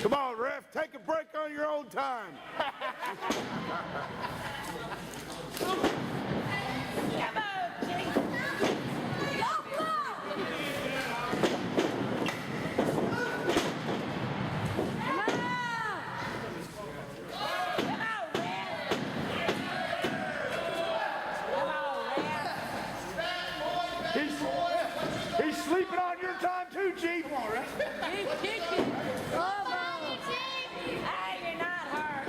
Come on, ref, take a break on your own time. Come on, Cheech. Come on, He's sleeping on your time too, Cheech. Come on, ref. He's kicking. Come on. Hey, you're not hurt.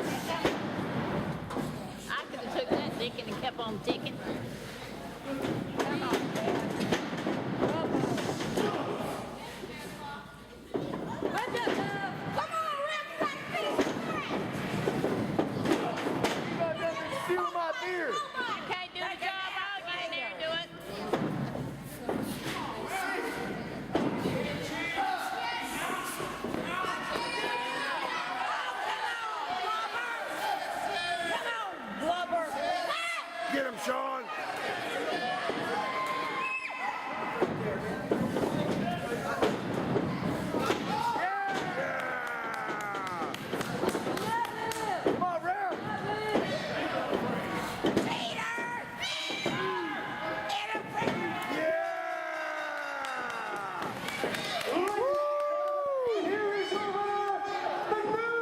I could have took that ticking and kept on ticking. Come on, man. Come on. What's up, love? Come on, ref. Like this. You got nothing to steal my beer. You can't do the job. I'll get in there and do it. Get him, Sean. Come on, Ralph. Here is your winner, the new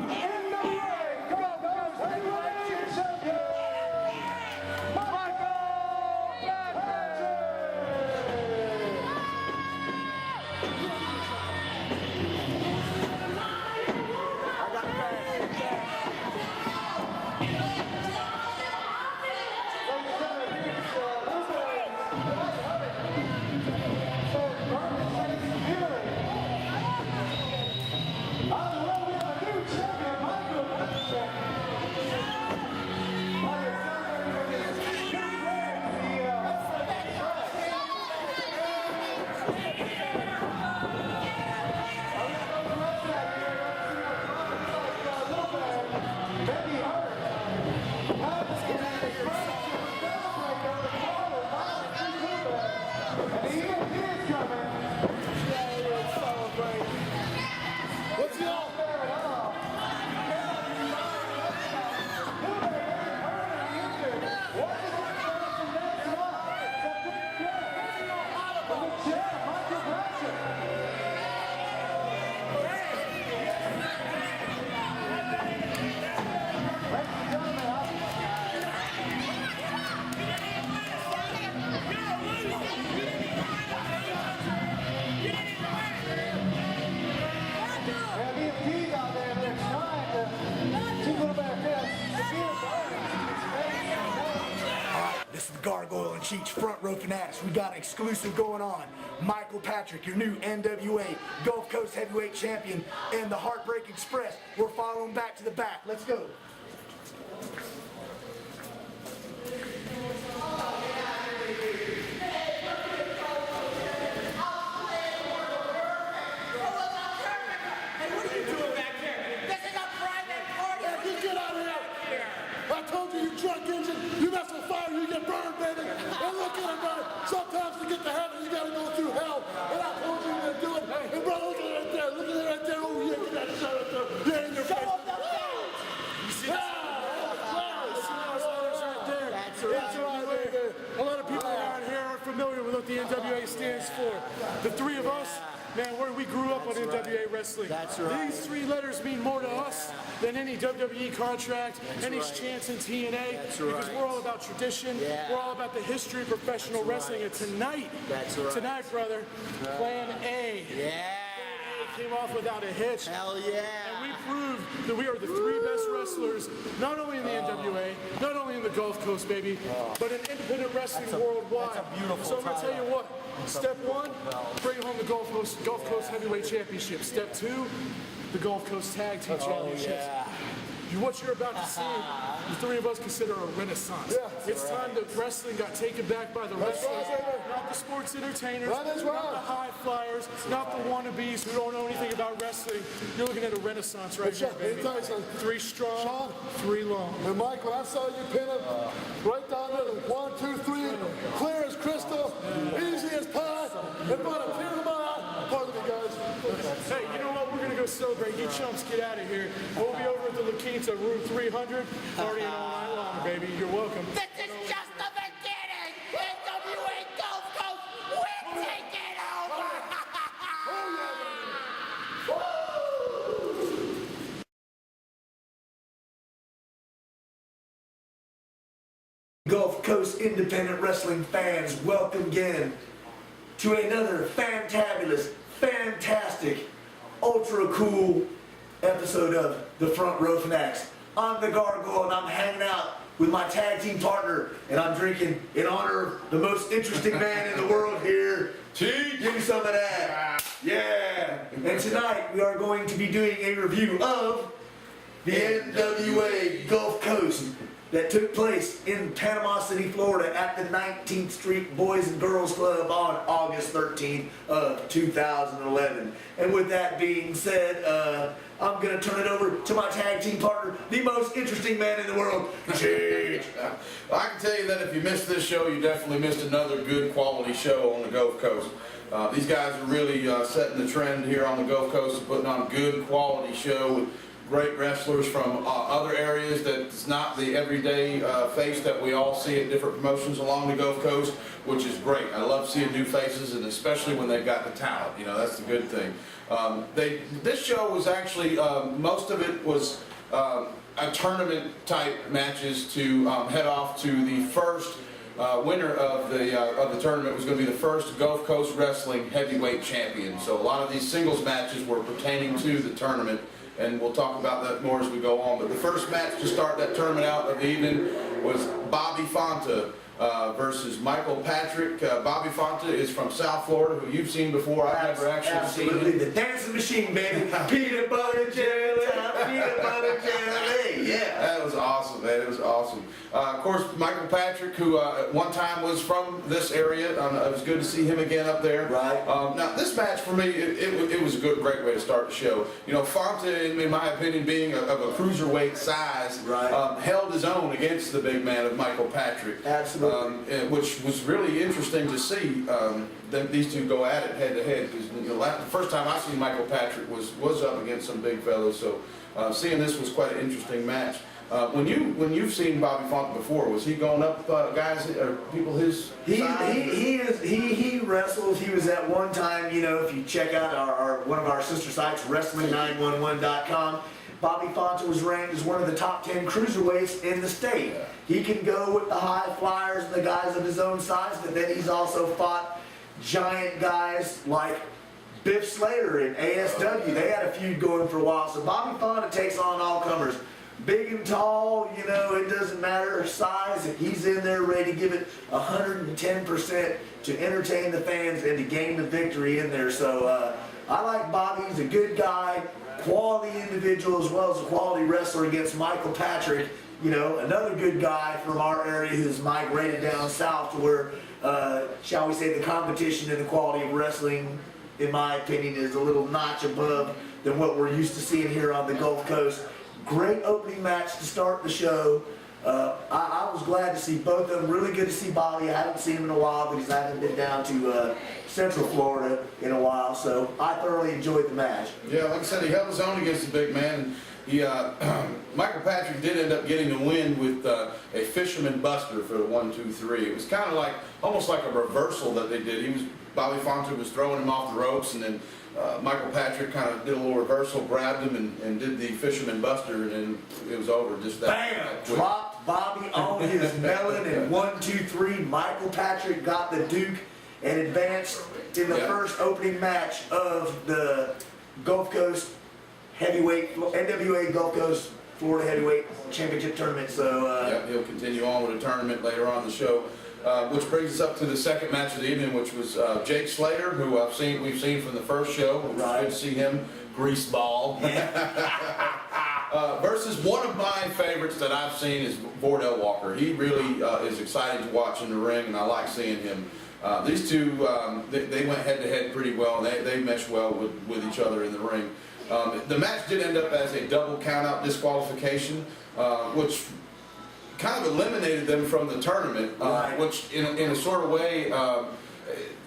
NWA Gargoyle Heavyweight Champion. This is Gargoyle and Cheech, front row Fanatics. We got an exclusive going on. Michael Patrick, your new NWA Gulf Coast Heavyweight Champion, and the Heartbreak Express. We're following back to the back. Let's go. Sometimes to get to heaven, you gotta go through hell. And I told you to do it. And bro, look at it right there. Look at it right there. Oh, yeah, you gotta show it there. Yeah, in your face. You see that? That's right there. A lot of people around here aren't familiar with what the NWA stands for. The three of us, Man, we grew up on NWA wrestling. That's right. These 3 letters mean more to us than any WWE contract, any chance in TNA. That's because right. we're all about tradition. Yeah. We're all about the history of professional wrestling. And tonight, brother, Plan A. Yeah. Came off without a hitch. Hell yeah. And we proved that we are the 3 best wrestlers, not only in the NWA, not only in the Gulf Coast, baby, but in independent wrestling worldwide. That's a beautiful so I'm going to tell you what. Step 1, bring home the Gulf Coast Heavyweight Championship. Step 2, the Gulf Coast Tag Team Championships. Yeah. What you're about to see, the 3 of us consider a renaissance. It's time that wrestling got taken back by the wrestlers, not the sports entertainers, not the high flyers, not the wannabes who don't know anything about wrestling. You're looking at a renaissance right here, baby. 3 strong, 3 long. And Mike, when I saw you pin him right down there, 1, 2, 3, clear as crystal, easy as pie, and brought a tear to my eye. Pardon me, guys. Hey, you know what? We're going to go celebrate. You chumps, get out of here. We'll be over at the La Quinta, room 300, partying all night long, baby. You're welcome. This is just the beginning. NWA Gulf Coast, we're taking over. Gulf Coast independent wrestling fans, welcome again to another fantabulous, fantastic, ultra cool episode of the Front Row Fanatics. I'm the Gargoyle and I'm hanging out with my tag team partner and I'm drinking in honor of the most interesting man in the world here. Cheech, give me some of that. Yeah. And tonight we are going to be doing a review of the NWA Gulf Coast that took place in Panama City, Florida at the 19th Street Boys and Girls Club on August 13th of 2011. And with that being said, I'm going to turn it over to my tag team partner, the most interesting man in the world, Cheech. I can tell you that if you missed this show, you definitely missed another good quality show on the Gulf Coast. These guys are really setting the trend here on the Gulf Coast and putting on a good quality show with great wrestlers from other areas that's not the everyday face that we all see at different promotions along the Gulf Coast, which is great. I love seeing new faces, and especially when they've got the talent. You know, that's the good thing. This show was actually, most of it was a tournament type matches to head off to the first winner of the tournament was going to be the first Gulf Coast Wrestling Heavyweight Champion. So a lot of these singles matches were pertaining to the tournament, and we'll talk about that more as we go on. But the first match to start that tournament out of the evening was Bobby Fonta versus Michael Patrick. Bobby Fonta is from South Florida, who you've seen before. I've never actually seen him. The dancing machine, baby. Peanut butter jelly, peanut butter jelly. Yeah. That was awesome, man. It was awesome. Of course, Michael Patrick, who at one time was from this area. It was good to see him again up there. Right. Now, this match for me, it was a great way to start the show. You know, Fonta, in my opinion, being of a cruiserweight size, right. Held his own against the big man of Michael Patrick. Absolutely. Which was really interesting to see these two go at it head to head. Because the first time I seen Michael Patrick was up against some big fellas. So seeing this was quite an interesting match. When you've seen Bobby Fonta before, was he going up guys or people his size? He wrestles. He was at one time. You know, if you check out one of our sister sites, wrestling911.com. Bobby Fonta was ranked as one of the top 10 cruiserweights in the state. He can go with the high flyers and the guys of his own size, but then he's also fought giant guys like Biff Slater and ASW. They had a feud going for a while. So Bobby Fonta takes on all comers. Big and tall, you know, it doesn't matter size. If he's in there ready to give it 110% to entertain the fans and to gain the victory in there. So I like Bobby. He's a good guy. Quality individual as well as a quality wrestler against Michael Patrick, you know, another good guy from our area who's migrated down south to where, shall we say, the competition and the quality of wrestling, in my opinion, is a little notch above than what we're used to seeing here on the Gulf Coast. Great opening match to start the show. I was glad to see both of them. Really good to see Bobby. I haven't seen him in a while, but he hasn't been down to Central Florida in a while, so I thoroughly enjoyed the match. Yeah, like I said, he held his own against the big man. Michael Patrick did end up getting the win with a fisherman buster for the 1-2-3. It was kind of like, almost like a reversal that they did. Bobby Fonte was throwing him off the ropes, and then Michael Patrick kind of did a little reversal, grabbed him, and did the fisherman buster, and it was over just that. Bam! Dropped Bobby on his melon, and 1-2-3. Michael Patrick got the Duke and advanced in the first opening match of the Gulf Coast Heavyweight, NWA Gulf Coast Florida Heavyweight Championship Tournament. So he'll continue on with a tournament later on in the show. Which brings us up to the second match of the evening, which was Jake Slater, who we've seen from the first show. It was good to see him, greaseball. Versus one of my favorites that I've seen is Vordell Walker. He really is exciting to watch in the ring, and I like seeing him. These two, they went head-to-head pretty well, and they meshed well with each other in the ring. The match did end up as a double count-out disqualification, which kind of eliminated them from the tournament, which in a sort of way,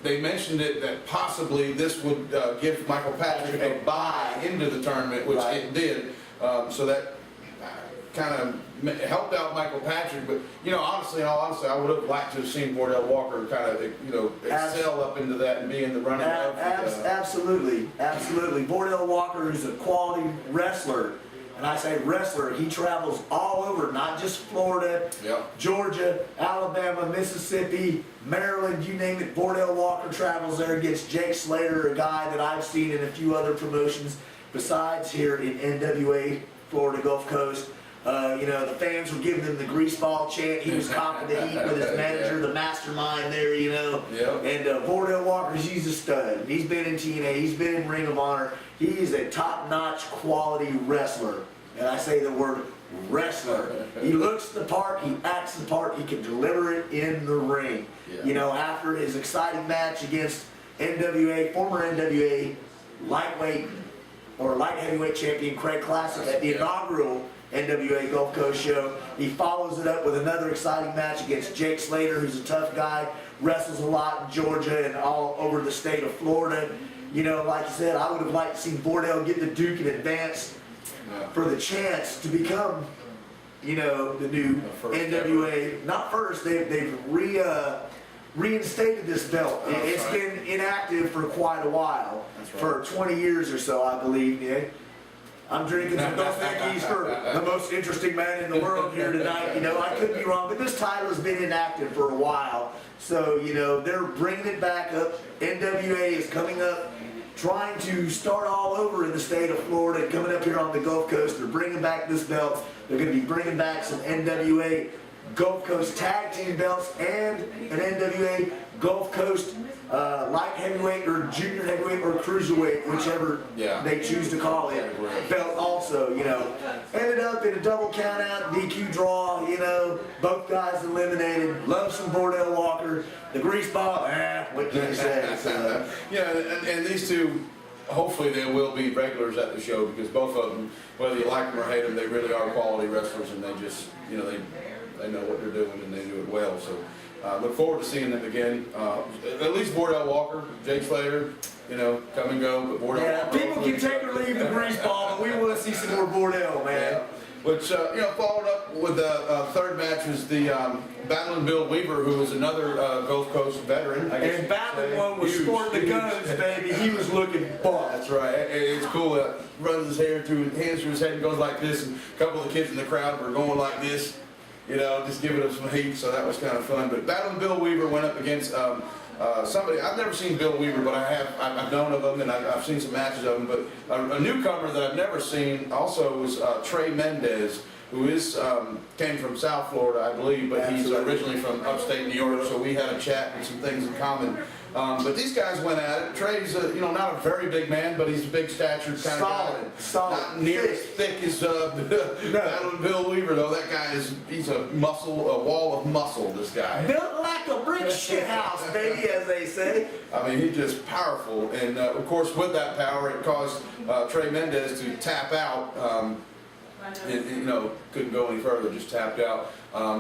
they mentioned it that possibly this would give Michael Patrick a bye into the tournament, which it did. So that kind of helped out Michael Patrick. But, honestly, in all honesty, I would have liked to have seen Vordell Walker kind of, excel up into that and be in the running. Absolutely. Vordell Walker is a quality wrestler. And I say wrestler, he travels all over, not just Florida, Georgia, Alabama, Mississippi, Maryland, you name it. Vordell Walker travels there against Jake Slater, a guy that I've seen in a few other promotions besides here in NWA, Florida Gulf Coast. The fans were giving him the greaseball chant. He was copping the heat with his manager, the mastermind there, And Vordell Walker, he's a stud. He's been in TNA, he's been in Ring of Honor. He's a top-notch quality wrestler. And I say the word wrestler. He looks the part, he acts the part, he can deliver it in the ring. After his exciting match against former NWA lightweight or light heavyweight champion Craig Classic at the inaugural NWA Gulf Coast show, he follows it up with another exciting match against Jake Slater, who's a tough guy, wrestles a lot in Georgia and all over the state of Florida. Like you said, I would have liked to see Vordell get the Duke in advance for the chance to become, the new NWA. Not first, they've reinstated this belt. It's been inactive for quite a while, for 20 years or so, I believe. I'm drinking some Dos Equis for the most interesting man in the world here tonight. I could be wrong, but this title has been inactive for a while. So, they're bringing it back up. NWA is coming up, trying to start all over in the state of Florida, coming up here on the Gulf Coast. They're bringing back this belt. They're going to be bringing back some NWA Gulf Coast tag team belts and an NWA Gulf Coast light heavyweight or junior heavyweight or cruiserweight, whichever they choose to call it, belt also, Ended up in a double count out, DQ draw, both guys eliminated. Love some Vordell Walker. The greaseball, what can you say? So, and these two, hopefully they will be regulars at the show, because both of them, whether you like them or hate them, they really are quality wrestlers, and they just, they know what they're doing and they do it well. So look forward to seeing them again. At least Vordell Walker, Jake Slater, come and go, but Vordell Walker. People can take or leave the greaseball, but we want to see some more Vordell, man. Which, followed up with the third match was the Battling Bill Weaver, who is another Gulf Coast veteran. And Battling one was sporting the guns, baby. He was looking buff. That's right. It's cool. Runs his hands through his head and goes like this, and a couple of the kids in the crowd were going like this, just giving him some heat, so that was kind of fun. But Battling Bill Weaver went up against somebody. I've never seen Bill Weaver, but I've known of him, and I've seen some matches of him. But a newcomer that I've never seen also was Trey Mendez, who came from South Florida, I believe, but he's originally from upstate New York, so we had a chat and some things in common. But these guys went at it. Trey's, not a very big man, but he's a big statured kind of guy. Solid. Not near as thick as Battling Bill Weaver, though. That guy he's a wall of muscle, this guy. Built like a brick shit house, baby, as they say. I mean, he's just powerful. And, of course, with that power, it caused Trey Mendez to tap out. Couldn't go any further, just tapped out.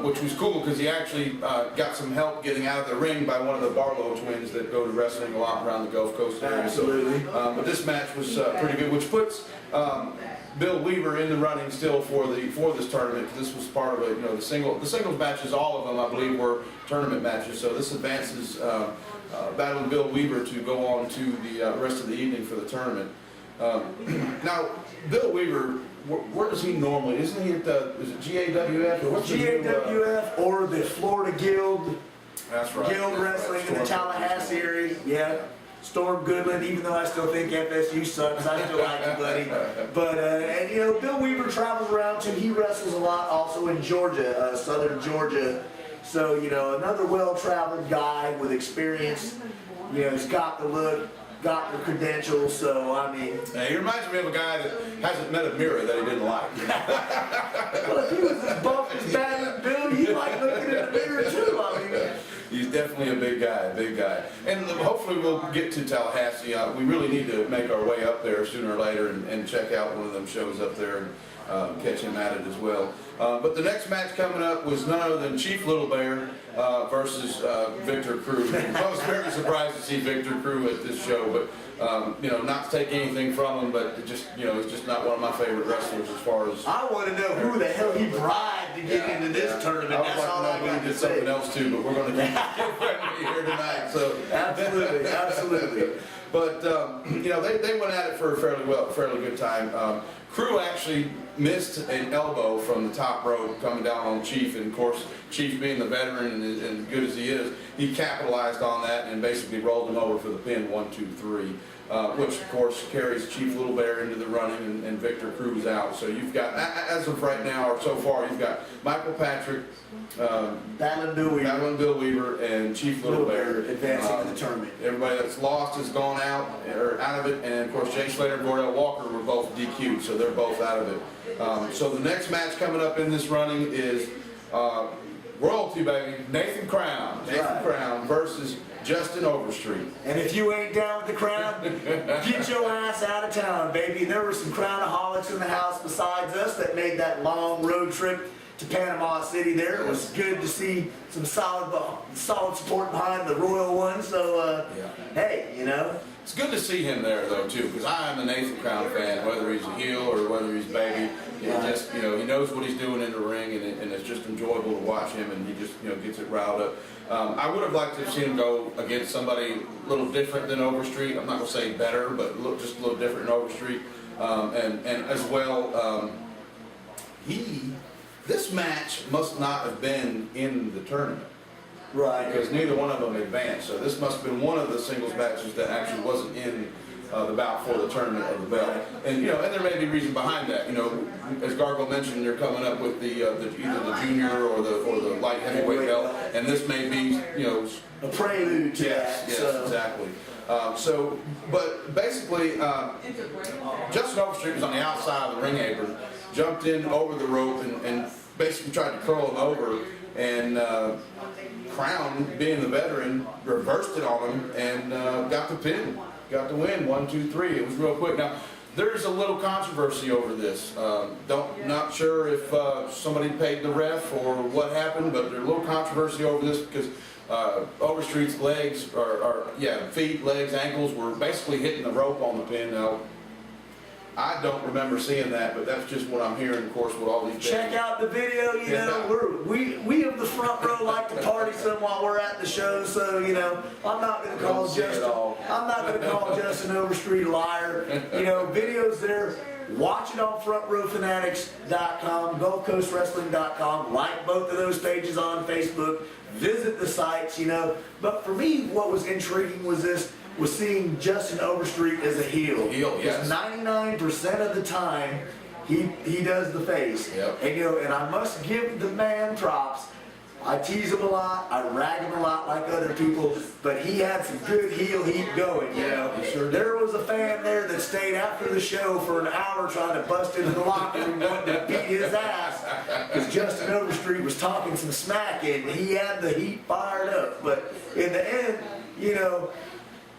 which was cool because he actually got some help getting out of the ring by one of the Barlow twins that go to wrestling a lot around the Gulf Coast area. Absolutely. But this match was pretty good, which puts Bill Weaver in the running still for this tournament, because this was part of the singles matches. All of them, I believe, were tournament matches. So this advances battling Bill Weaver to go on to the rest of the evening for the tournament. Now, Bill Weaver, where does he normally? Isn't he at is it GAWF or what's the GAWF or the Florida Guild? That's right. Guild Wrestling in the Tallahassee area. Yeah. Storm Goodland, even though I still think FSU sucks, I still like you, buddy. But, and you know, Bill Weaver travels around too. He wrestles a lot also in Georgia, southern Georgia. So, you know, another well-traveled guy with experience. You know, he's got the look, got the credentials, so, I mean. Hey, he reminds me of a guy that hasn't met a mirror that he didn't like. Well, if he was as buff as bad as Bill, he'd like looking in the mirror too, I mean. He's definitely a big guy. And hopefully we'll get to Tallahassee. We really need to make our way up there sooner or later and check out one of them shows up there and catch him at it as well. But the next match coming up was none other than Chief Little Bear versus Victor Crew. I was very surprised to see Victor Crew at this show, but you know, not to take anything from him, but it just, you know, he's just not one of my favorite wrestlers as far as. I want to know who the hell he bribed to get into this tournament. That's all I got to did say. something else too, but we're going to keep friendly here tonight. So Absolutely, absolutely. But you know, they went at it for a fairly good time. Crew actually missed an elbow from the top rope coming down on Chief, and of course, Chief being the veteran and good as he is, he capitalized on that and basically rolled him over for the pin, 1, 2, 3. Which of course carries Chief Little Bear into the running, and Victor Cruz out. So you've got, as of right now or so far, you've got Michael Patrick, Battling Bill Weaver, and Chief Little Bear advancing to the tournament. Everybody that's lost has gone out of it, and of course Jay Slater and Gordell Walker were both DQ'd, so they're both out of it. So the next match coming up in this running is royalty, baby, Nathan Crown versus Justin Overstreet. And if you ain't down with the Crown, get your ass out of town, baby. There were some Crownaholics in the house besides us that made that long road trip to Panama City there. It was good to see some solid support behind the Royal one. So, hey, you know. It's good to see him there, though, too, because I am a Nathan Crown fan, whether he's a heel or whether he's baby. Just, you know, he knows what he's doing in the ring, and it's just enjoyable to watch him, and he just, you know, gets it riled up. I would have liked to have seen him go against somebody a little different than Overstreet. I'm not going to say better, but just a little different than Overstreet. And as well, this match must not have been in the tournament. Right. Because neither one of them advanced. So this must have been one of the singles matches that actually wasn't in the bout for the tournament of the belt. And you know, and there may be reason behind that. You know, as Gargoyle mentioned, they're coming up with either the junior or the light heavyweight belt, and this may be, you know, a prelude to that. Yes, So. exactly. But basically, Justin Overstreet was on the outside of the ring apron, jumped in over the rope, and basically tried to curl him over, and Crown, being the veteran, reversed it on him and got the pin, got the win, 1, 2, 3. It was real quick. Now, there's a little controversy over this. Not sure if somebody paid the ref or what happened, but there's a little controversy over this because Overstreet's legs, feet, legs, ankles were basically hitting the rope on the pin. Now, I don't remember seeing that, but that's just what I'm hearing, of course, with all these Check out the video, you know, we of the front row like to party some while we're at the show, so, you know, I'm not going to call Justin Overstreet a liar. You know, videos there. Watch it on FrontRowFanatics.com, GulfCoastWrestling.com. Like both of those pages on Facebook. Visit the sites, you know. But for me, what was intriguing was seeing Justin Overstreet as a heel. Yes. 99% of the time, he does the face. Yep. And you know, and I must give the man props. I tease him a lot, I rag him a lot like other people, but he had some good heel heat going, you know. There was a fan there that stayed after the show for an hour trying to bust into the locker room wanting to beat his ass because Justin Overstreet was talking some smack and he had the heat fired up. But in the end, you know,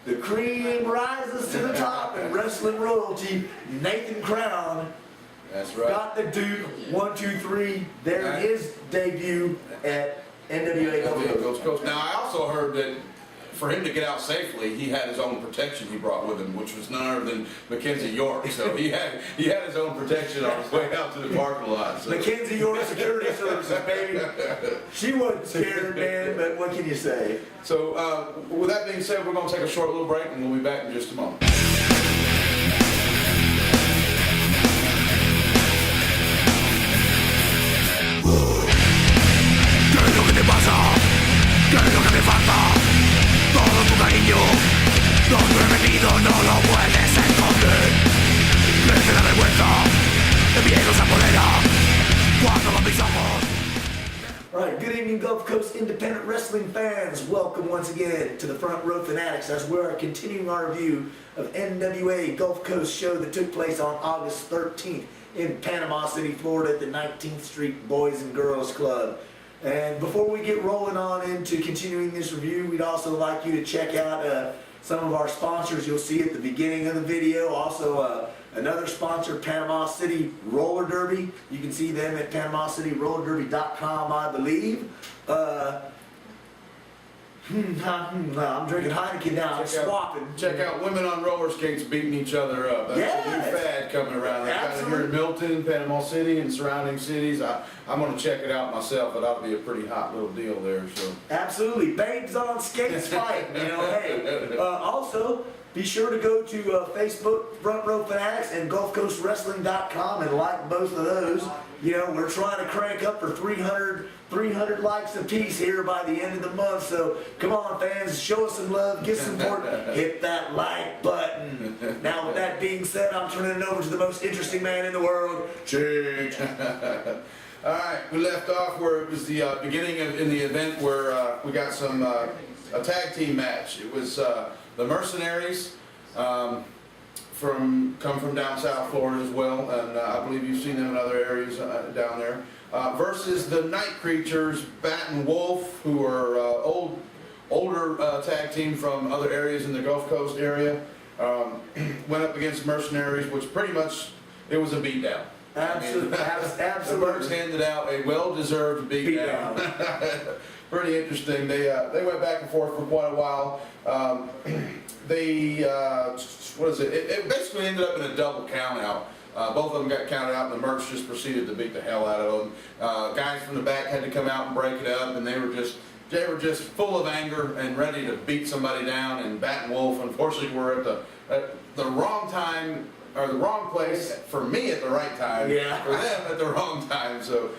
the cream rises to the top in wrestling royalty. Nathan Crown That's right. got the Duke 1, 2, 3 there in his debut at NWA Gulf Coast. Now, I also heard that for him to get out safely, he had his own protection he brought with him, which was none other than Mackenzie York. So he had his own protection on his way out to the parking lot. So. Mackenzie York Security Services, baby. She wasn't scared, man, but what can you say? So with that being said, we're going to take a short little break, and we'll be back in just a moment. Alright, good evening Gulf Coast independent wrestling fans. Welcome once again to the Front Row Fanatics as we are continuing our review of NWA Gulf Coast show that took place on August 13th in Panama City, Florida at the 19th Street Boys and Girls Club. And before we get rolling on into continuing this review, we'd also like you to check out some of our sponsors you'll see at the beginning of the video. Also, another sponsor, Panama City Roller Derby. You can see them at PanamaCityRollerDerby.com, I believe. I'm drinking Heineken now. I'm swapping. Check out women on roller skates beating each other up. That's a new fad coming around. They've got it here in Milton, Panama City, and surrounding cities. I'm going to check it out myself. It ought to be a pretty hot little deal there. So Absolutely. Babes on skates fight. Hey. Also, be sure to go to Facebook, Front Row Fanatics, and GulfCoastWrestling.com and like both of those. You know, we're trying to crank up for 300 likes apiece here by the end of the month. So come on, fans, show us some love, get some support, hit that like button. Now, with that being said, I'm turning it over to the most interesting man in the world, Cheech. all right, we left off where it was the beginning in the event where we got some a tag team match. It was the Mercenaries. Come from down South Florida as well, and I believe you've seen them in other areas down there, versus the Night Creatures, Bat and Wolf, who are older tag team from other areas in the Gulf Coast area. Went up against Mercenaries, which pretty much, it was a beatdown. Absolutely. The Mercs handed out a well-deserved beatdown. Pretty interesting. They went back and forth for quite a while. It basically ended up in a double count out. Both of them got counted out, and the Mercs just proceeded to beat the hell out of them. Guys from the back had to come out and break it up, and they were just full of anger and ready to beat somebody down. And Bat and Wolf, unfortunately, were at the wrong time, or the wrong place for me at the right time. Yeah. For them at the wrong time. So,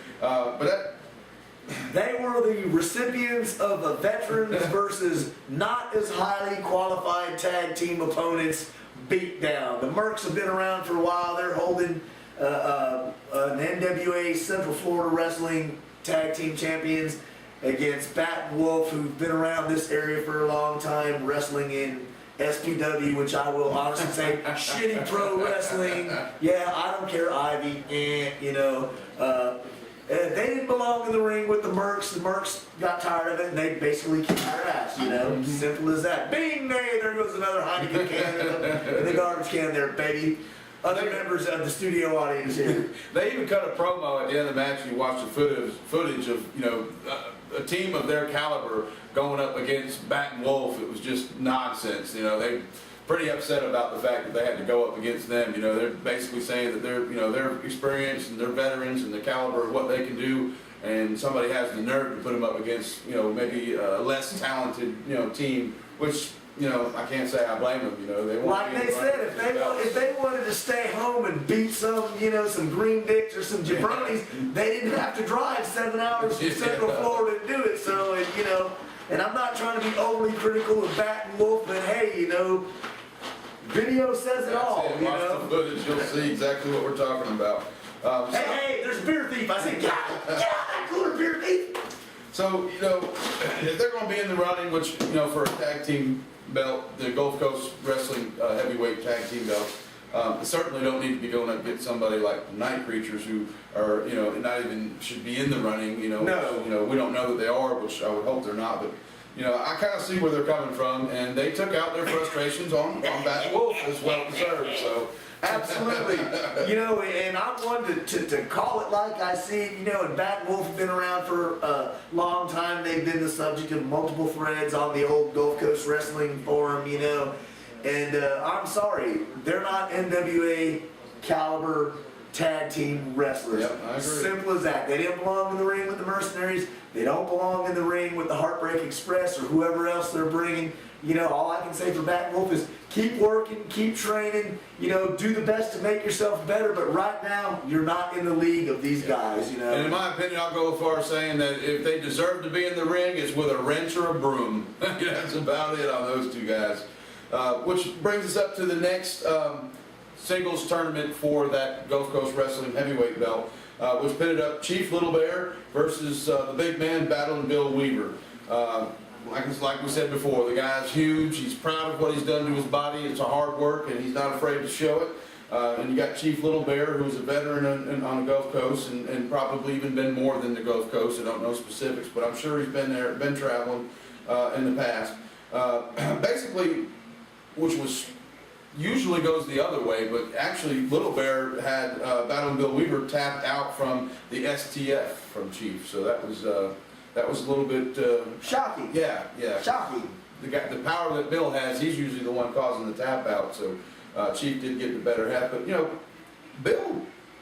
they were the recipients of a veterans versus not as highly qualified tag team opponents beatdown. The Mercs have been around for a while. They're holding an NWA Central Florida Wrestling Tag Team Champions against Bat and Wolf, who've been around this area for a long time, wrestling in SPW, which I will honestly say, shitty pro wrestling. Yeah, I don't care, Ivy, you know. They didn't belong in the ring with the Mercs. The Mercs got tired of it, and they basically kicked their ass, you know. Simple as that. Bing, nay, there goes another Heineken can in the garbage can there, baby. Other members of the studio audience here. They even cut a promo at the end of the match. You watch the footage of, you know, a team of their caliber going up against Bat and Wolf. It was just nonsense. You know, they pretty upset about the fact that they had to go up against them. You know, they're basically saying that they're experienced and they're veterans and the caliber of what they can do, and somebody has the nerve to put them up against, you know, maybe a less talented, you know, team, which, you know, I can't say I blame them. You know, they want like they said, if they wanted to stay home and beat some, you know, some green dicks or some jabronis, they didn't have to drive 7 hours from Central Florida to do it. So, you know, and I'm not trying to be overly critical of Bat and Wolf, but hey, you know, video says it all. You Watch know? the footage, you'll see exactly what we're talking about. Hey, there's a beer thief. I said, get out that cooler, beer thief. So, you know, if they're going to be in the running, which, you know, for a tag team belt, the Gulf Coast Wrestling heavyweight tag team belt, they certainly don't need to be going up against somebody like the Night Creatures, who are, you know, not even should be in the running. You know, No. You know, we don't know that they are, which I would hope they're not. But you know, I kind of see where they're coming from, and they took out their frustrations on Bat Wolf as well deserved. So. Absolutely. You know, and I'm one to call it like I see it. You know, and Bat Wolf have been around for a long time. They've been the subject of multiple threads on the old Gulf Coast Wrestling Forum, you know. And I'm sorry, they're not NWA caliber tag team wrestlers. Yep, I agree. Simple as that. They didn't belong in the ring with the Mercenaries. They don't belong in the ring with the Heartbreak Express or whoever else they're bringing. You know, all I can say for Bat Wolf is keep working, keep training, you know, do the best to make yourself better, but right now, you're not in the league of these guys, you know. And in my opinion, I'll go as far as saying that if they deserve to be in the ring, it's with a wrench or a broom. That's about it on those two guys. Which brings us up to the next singles tournament for that Gulf Coast Wrestling heavyweight belt, which pitted up Chief Little Bear versus the big man battling Bill Weaver. Like we said before, the guy's huge. He's proud of what he's done to his body. It's a hard work, and he's not afraid to show it. And you got Chief Little Bear, who's a veteran on the Gulf Coast, and probably even been more than the Gulf Coast. I don't know specifics, but I'm sure he's been there, been traveling in the past. Basically, which was usually goes the other way, but actually Little Bear had battling Bill Weaver tapped out from the STF from Chief, so that was a little bit shocking. Yeah. Shocking. The power that Bill has, he's usually the one causing the tap out. So Chief did get the better half, but you know, Bill,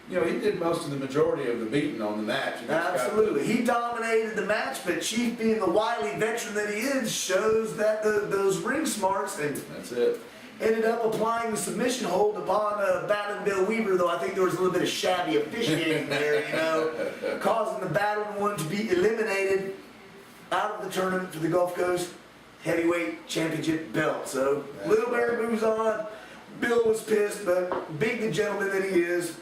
you know, he did most of the majority of the beating on the match. Absolutely, he dominated the match, but Chief, being the wily veteran that he is, shows that those ring smarts, and that's it. Ended up applying the submission hold upon battling Bill Weaver, though I think there was a little bit of shabby officiating there, you know, causing the battling one to be eliminated out of the tournament for the Gulf Coast Heavyweight Championship belt. So Little Bear moves on. Bill was pissed, but being the gentleman that he is,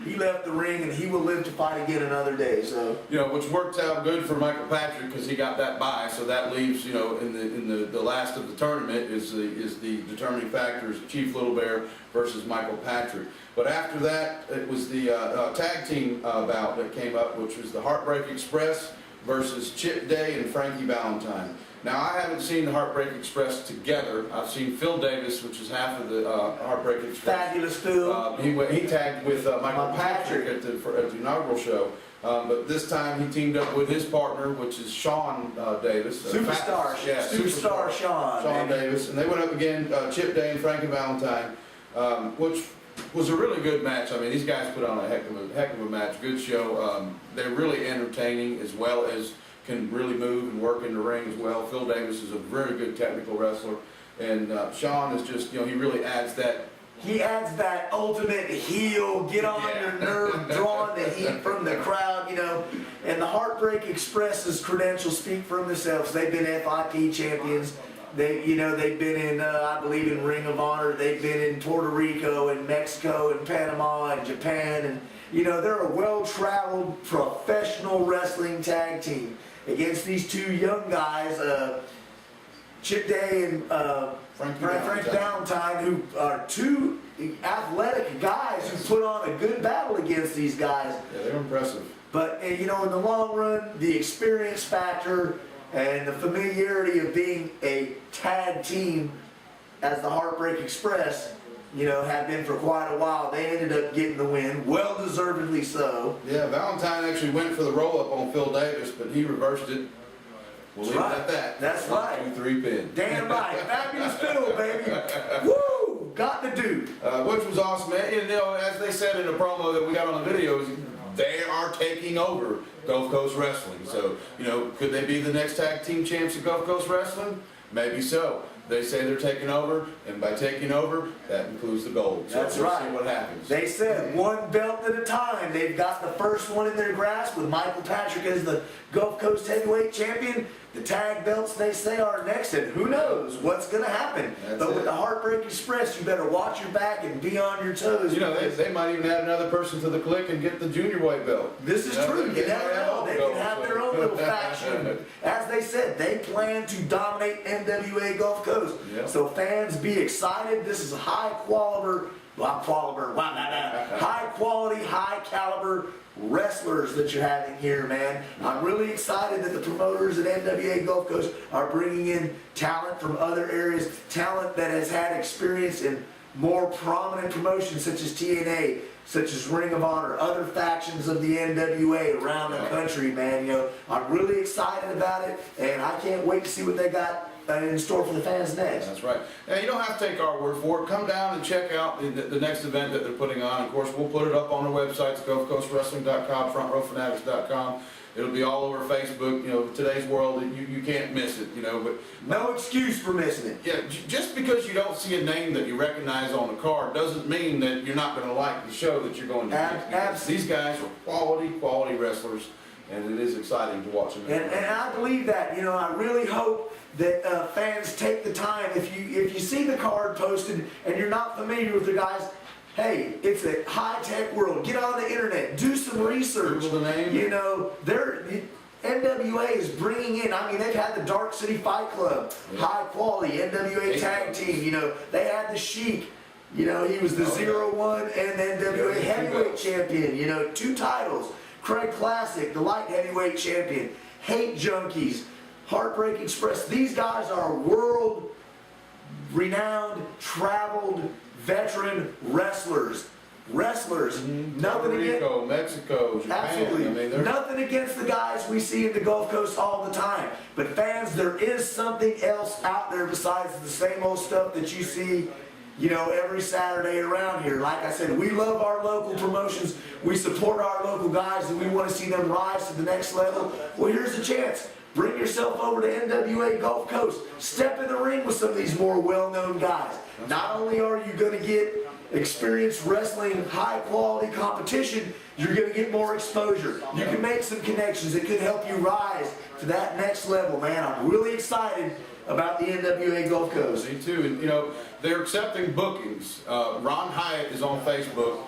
he left the ring, and he will live to fight again another day. So you know, which worked out good for Michael Patrick because he got that bye. So that leaves, you know, in the last of the tournament is the determining factors: Chief Little Bear versus Michael Patrick. But after that, it was the tag team bout that came up, which was the Heartbreak Express versus Chip Day and Frankie Valentine. Now, I haven't seen the Heartbreak Express together. I've seen Phil Davis, which is half of the Heartbreak Express. Fabulous Phil. He tagged with Michael Patrick at the inaugural show. But this time he teamed up with his partner, which is Sean Davis. Superstar Sean. Sean Davis. And they went up again, Chip Day and Frankie Valentine, which was a really good match. I mean, these guys put on a heck of a match. Good show. They're really entertaining, as well as can really move and work in the ring as well. Phil Davis is a very good technical wrestler, and Sean is just, you know, he really adds that. He adds that ultimate heel, get on your nerve, drawing the heat from the crowd, you know. And the Heartbreak Express's credentials speak for themselves. They've been FIP champions. They've been in, I believe, in Ring of Honor. They've been in Puerto Rico and Mexico and Panama and Japan, and you know, they're a well-traveled professional wrestling tag team against these two young guys, Chip Day and Frank Valentine, who are two athletic guys who put on a good battle against these guys. Yeah, they're impressive. But you know, in the long run, the experience factor and the familiarity of being a tag team as the Heartbreak Express, you know, have been for quite a while. They ended up getting the win, well deservedly so. Yeah, Valentine actually went for the roll-up on Phil Davis, but he reversed it. We'll leave it at that. That's right. 1, 2, 3 pin. Damn right. Fabulous Phil, baby. Woo! Got the dude. Which was awesome, man. You know, as they said in the promo that we got on the videos, they are taking over Gulf Coast Wrestling. So, you know, could they be the next tag team champs of Gulf Coast Wrestling? Maybe so. They say they're taking over, and by taking over, that includes the gold. So That's we'll right. see what happens. They said one belt at a time. They've got the first one in their grasp with Michael Patrick as the Gulf Coast Heavyweight Champion. The tag belts, they say, are next, and who knows what's going to happen. But with the Heartbreak Express, you better watch your back and be on your toes. You know, they might even add another person to the clique and get the junior weight belt. This is true. You never know. They can have their own little faction. As they said, they plan to dominate NWA Gulf Coast. Yep. So fans, be excited. This is a high high quality, high caliber wrestlers that you're having here, man. I'm really excited that the promoters at NWA Gulf Coast are bringing in talent from other areas, talent that has had experience in more prominent promotions such as TNA, such as Ring of Honor, other factions of the NWA around the country, man. You know, I'm really excited about it, and I can't wait to see what they got in store for the fans next. That's right. Now, you don't have to take our word for it. Come down and check out the next event that they're putting on. Of course, we'll put it up on our websites, GulfCoastWrestling.com, FrontRowFanatics.com. It'll be all over Facebook. You know, today's world, you can't miss it, you know. But no excuse for missing it. Yeah, just because you don't see a name that you recognize on the card doesn't mean that you're not going to like the show that you're going to get. Absolutely. These guys are quality wrestlers, and it is exciting to watch them. And I believe that. You know, I really hope that fans take the time. If you see the card posted and you're not familiar with the guys, hey, it's a high-tech world. Get on the internet, do some research. Google the name. You know, NWA is bringing in, I mean, they've had the Dark City Fight Club, high quality, NWA tag team, you know, they had the Sheik, you know, he was the 0-1 and NWA heavyweight champion, you know, 2 titles. Craig Classic, the light heavyweight champion. Hate Junkies, Heartbreak Express. These guys are world renowned, traveled, veteran wrestlers. Nothing Puerto Rico, against Mexico, Japan. absolutely. I mean, Nothing against the guys we see in the Gulf Coast all the time. But fans, there is something else out there besides the same old stuff that you see, you know, every Saturday around here. Like I said, we love our local promotions. We support our local guys, and we want to see them rise to the next level. Well, here's a chance. Bring yourself over to NWA Gulf Coast. Step in the ring with some of these more well-known guys. Not only are you going to get experienced wrestling, high-quality competition, you're going to get more exposure. You can make some connections that could help you rise to that next level, man. I'm really excited about the NWA Gulf Coast. Me too. And, you know, they're accepting bookings. Ron Hyatt is on Facebook.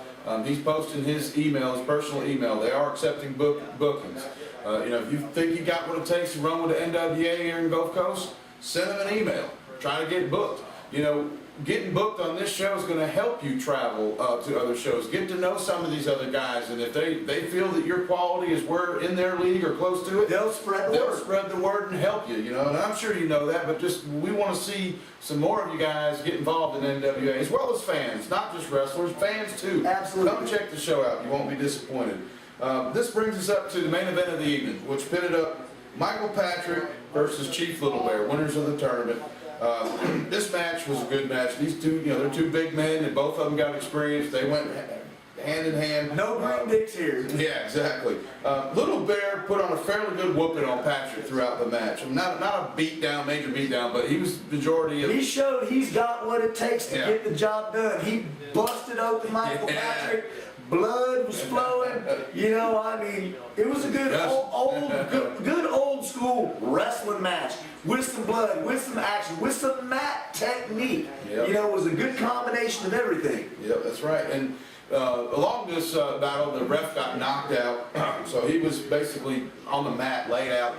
He's posting his email, his personal email. They are accepting bookings. You know, if you think you got what it takes to run with the NWA here in Gulf Coast, send them an email. Try to get booked. You know, getting booked on this show is going to help you travel to other shows. Get to know some of these other guys, and if they feel that your quality is in their league or close to it, they'll spread the word and help you. You know, and I'm sure you know that, but just we want to see some more of you guys get involved in NWA, as well as fans, not just wrestlers, fans too. Absolutely. Come check the show out. You won't be disappointed. This brings us up to the main event of the evening, which pitted up Michael Patrick versus Chief Little Bear, winners of the tournament. This match was a good match. These two, you know, they're 2 big men, and both of them got experience. They went hand in hand. No green dicks here. Yeah, exactly. Little Bear put on a fairly good whooping on Patrick throughout the match. Not a beatdown, major beatdown, but he was majority of. He showed he's got what it takes to get the job done. He busted open Michael Patrick. Blood was flowing. You know, I mean, it was a good old school wrestling match with some blood, with some action, with some mat technique. Yep. You know, it was a good combination of everything. Yep, that's right. And along this battle, the ref got knocked out, so he was basically on the mat, laid out.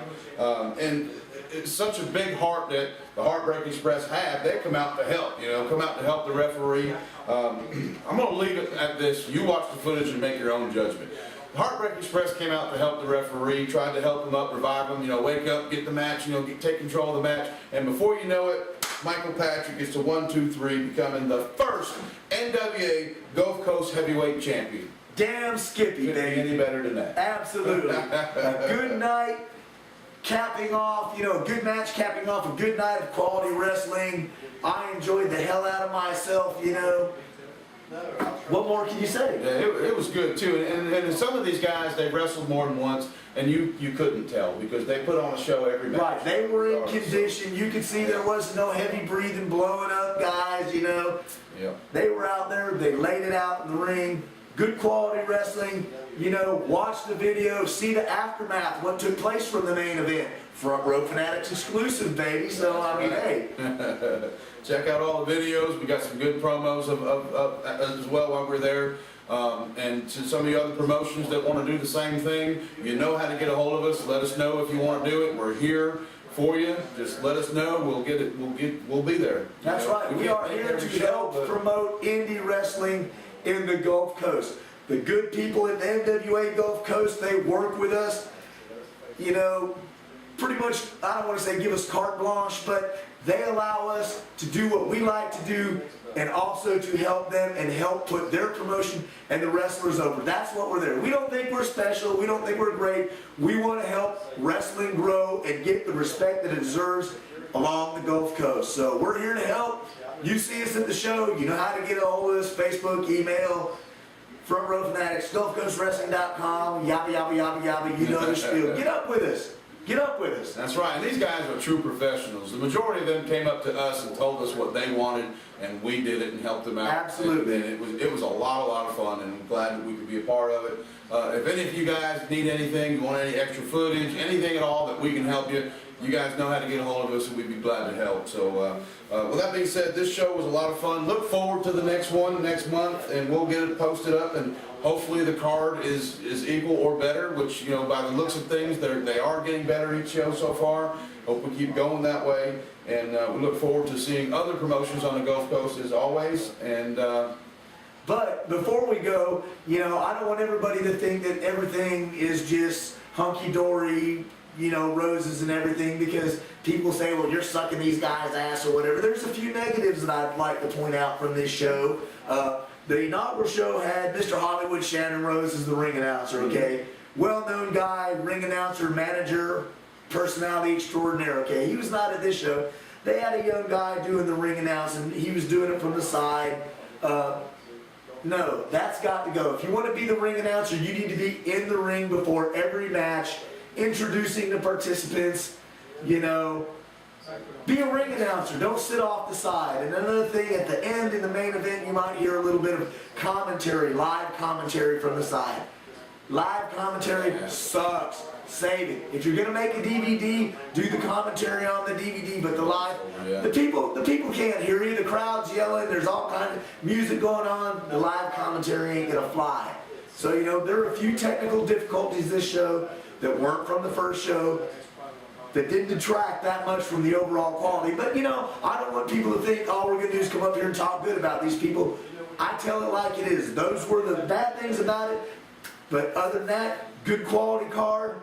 And it's such a big heart that the Heartbreak Express have. They come out to help, you know, come out to help the referee. I'm going to leave it at this. You watch the footage and make your own judgment. The Heartbreak Express came out to help the referee, tried to help him up, revive him, you know, wake up, get the match, you know, take control of the match. And before you know it, Michael Patrick is to 1, 2, 3, becoming the first NWA Gulf Coast Heavyweight Champion. Damn Skippy, Couldn't be any better than that. Absolutely. A good night capping off, you know, a good match capping off a good night of quality wrestling. I enjoyed the hell out of myself, you know. What more can you say? Yeah, it was good too, and some of these guys, they wrestled more than once, and you couldn't tell because they put on a show every match. Right, they were in condition. You could see there was no heavy breathing, blowing up guys, you know. Yeah. They were out there, they laid it out in the ring. Good quality wrestling, you know, watch the video, see the aftermath, what took place from the main event. Front Row Fanatics exclusive, baby, so I mean, hey. Check out all the videos. We got some good promos as well while we're there. And to some of the other promotions that want to do the same thing, you know how to get a hold of us. Let us know if you want to do it. We're here for you. Just let us know. We'll be there. That's right. We are here to help promote indie wrestling in the Gulf Coast. The good people at the NWA Gulf Coast, they work with us. You know, pretty much, I don't want to say give us carte blanche, but they allow us to do what we like to do and also to help them and help put their promotion and the wrestlers over. That's what we're there. We don't think we're special. We don't think we're great. We want to help wrestling grow and get the respect that it deserves along the Gulf Coast. So we're here to help. You see us at the show. You know how to get a hold of us. Facebook, email, Front Row Fanatics, GulfCoastWrestling.com, yabba, yabba, yabba, yabba. You know the spiel. Get up with us. Get up with us. That's right, and these guys are true professionals. The majority of them came up to us and told us what they wanted, and we did it and helped them out. Absolutely. And it was a lot of fun, and I'm glad that we could be a part of it. If any of you guys need anything, you want any extra footage, anything at all that we can help you, you guys know how to get a hold of us, and we'd be glad to help. So, with that being said, this show was a lot of fun. Look forward to the next one next month, and we'll get it posted up, and hopefully the card is equal or better, which, you know, by the looks of things, they are getting better each show so far. Hope we keep going that way, and we look forward to seeing other promotions on the Gulf Coast as always. And but before we go, you know, I don't want everybody to think that everything is just hunky-dory, you know, roses and everything, because people say, well, you're sucking these guys' ass or whatever. There's a few negatives that I'd like to point out from this show. The inaugural show had Mr. Hollywood Shannon Rose as the ring announcer, okay? Well-known guy, ring announcer, manager, personality extraordinaire, okay? He was not at this show. They had a young guy doing the ring announcing. He was doing it from the side. No, that's got to go. If you want to be the ring announcer, you need to be in the ring before every match, introducing the participants, you know. Be a ring announcer. Don't sit off the side. And another thing, at the end in the main event, you might hear a little bit of commentary, live commentary from the side. Live commentary sucks. Save it. If you're gonna make a DVD, do the commentary on the DVD, but the live, the people can't hear you. The crowd's yelling. There's all kinds of music going on. The live commentary ain't gonna fly. So, you know, there are a few technical difficulties this show that weren't from the first show, that didn't detract that much from the overall quality. But, you know, I don't want people to think all we're going to do is come up here and talk good about these people. I tell it like it is. Those were the bad things about it. But other than that, good quality card,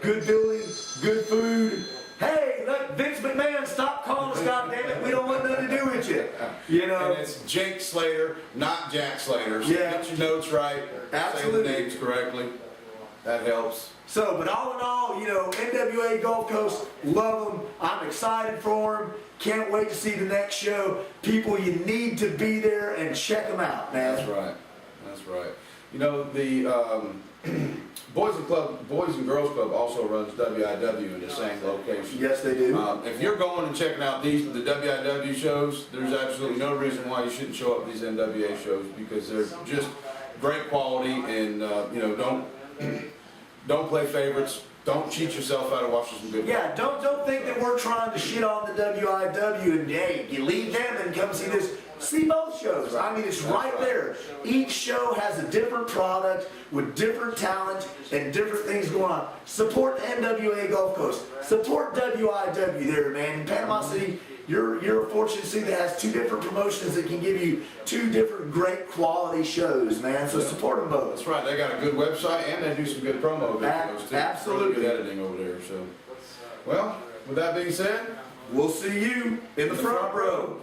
good building, good food. Hey, look, Vince McMahon, stop calling us, goddammit. We don't want nothing to do with you. You know? And it's Jake Slater, not Jack Slater. So Yeah. get your notes right. Absolutely. Say the names correctly. That helps. So, but all in all, you know, NWA Gulf Coast, love them. I'm excited for them. Can't wait to see the next show. People, you need to be there and check them out, man. That's right. That's right. You know, the Boys and Girls Club also runs WIW in the same location. Yes, they do. If you're going and checking out the WIW shows, there's absolutely no reason why you shouldn't show up at these NWA shows, because they're just great quality, and you know, don't play favorites. Don't cheat yourself out of watching some good. Yeah, don't think that we're trying to shit on the WIW and hey, you leave them and come see this. See both shows. I mean, it's right there. Each show has a different product with different talent and different things going on. Support the NWA Gulf Coast. Support WIW there, man. In Panama City, you're a fortunate city that has two different promotions that can give you two different great quality shows, man. So support them both. That's right. They got a good website and they do some good promo videos too. Absolutely. Really good editing over there. So, well, with that being said, we'll see you in the front row.